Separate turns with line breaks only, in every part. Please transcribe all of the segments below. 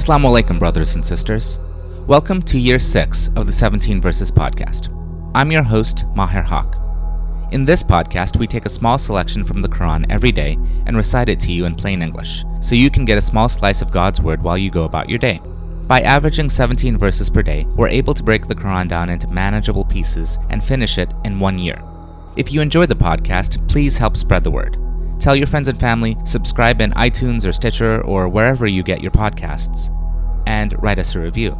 As-salaam wa-alaikum, brothers and sisters. Welcome to Year 6 of the 17 Verses podcast. I'm your host, Maher Haq. In this podcast, we take a small selection from the Quran every day and recite it to you in plain English, so you can get a small slice of God's Word while you go about your day. By averaging 17 verses per day, we're able to break the Quran down into manageable pieces and finish it in 1 year. If you enjoy the podcast, please help spread the word. Tell your friends and family, subscribe in iTunes or Stitcher or wherever you get your podcasts, and write us a review.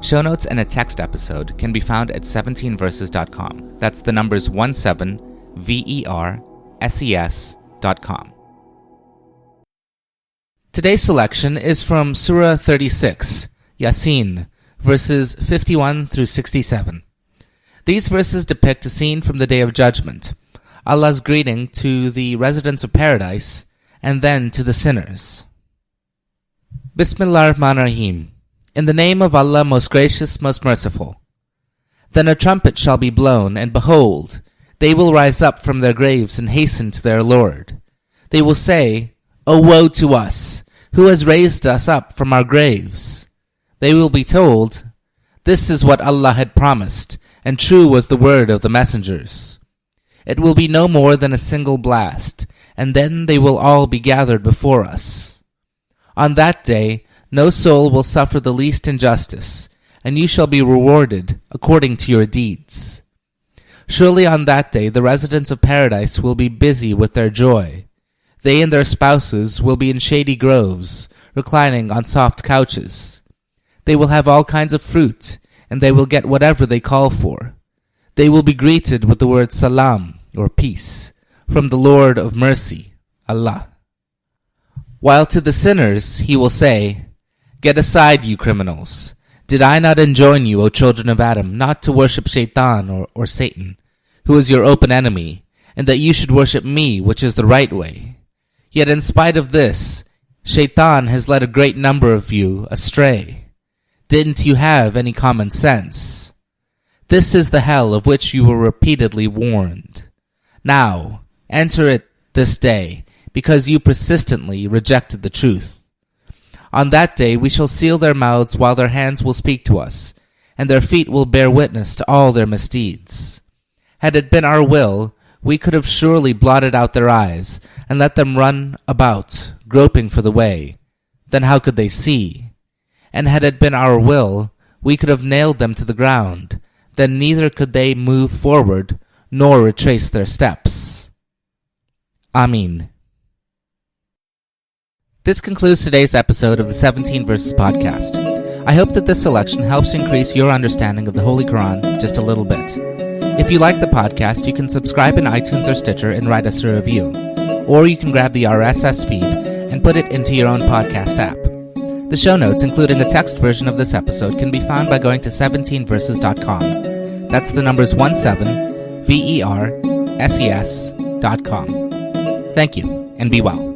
Show notes and a text episode can be found at 17verses.com. That's the numbers 17verses.com. Today's selection is from Surah 36, Yasin, verses 51 through 67. These verses depict a scene from the Day of Judgment, Allah's greeting to the residents of paradise, and then to the sinners. Bismillah ar-Rahman ar-Rahim. In the name of Allah, most gracious, most merciful. Then a trumpet shall be blown, and behold, they will rise up from their graves and hasten to their Lord. They will say, O woe to us! Who has raised us up from our graves? They will be told, This is what Allah had promised, and true was the word of the messengers. It will be no more than a single blast, and then they will all be gathered before us. On that day, no soul will suffer the least injustice, and you shall be rewarded according to your deeds. Surely on that day the residents of paradise will be busy with their joy. They and their spouses will be in shady groves, reclining on soft couches. They will have all kinds of fruit, and they will get whatever they call for. They will be greeted with the word As-salaam, or peace, from the Lord of mercy, Allah. While to the sinners he will say, Get aside, you criminals. Did I not enjoin you, O children of Adam, not to worship Shaitan or Satan, who is your open enemy, and that you should worship me, which is the right way? Yet in spite of this, Shaitan has led a great number of you astray. Didn't you have any common sense? This is the hell of which you were repeatedly warned. Now, enter it this day, because you persistently rejected the truth. On that day we shall seal their mouths while their hands will speak to us, and their feet will bear witness to all their misdeeds. Had it been our will, we could have surely blotted out their eyes, and let them run about, groping for the way. Then how could they see? And had it been our will, we could have nailed them to the ground. Then neither could they move forward, nor retrace their steps. Ameen. This concludes today's episode of the 17 Verses podcast. I hope that this selection helps increase your understanding of the Holy Quran just a little bit. If you like the podcast, you can subscribe in iTunes or Stitcher and write us a review. Or you can grab the RSS feed and put it into your own podcast app. The show notes, including a text version of this episode, can be found by going to 17verses.com. That's the numbers 17verses.com. Thank you, and be well.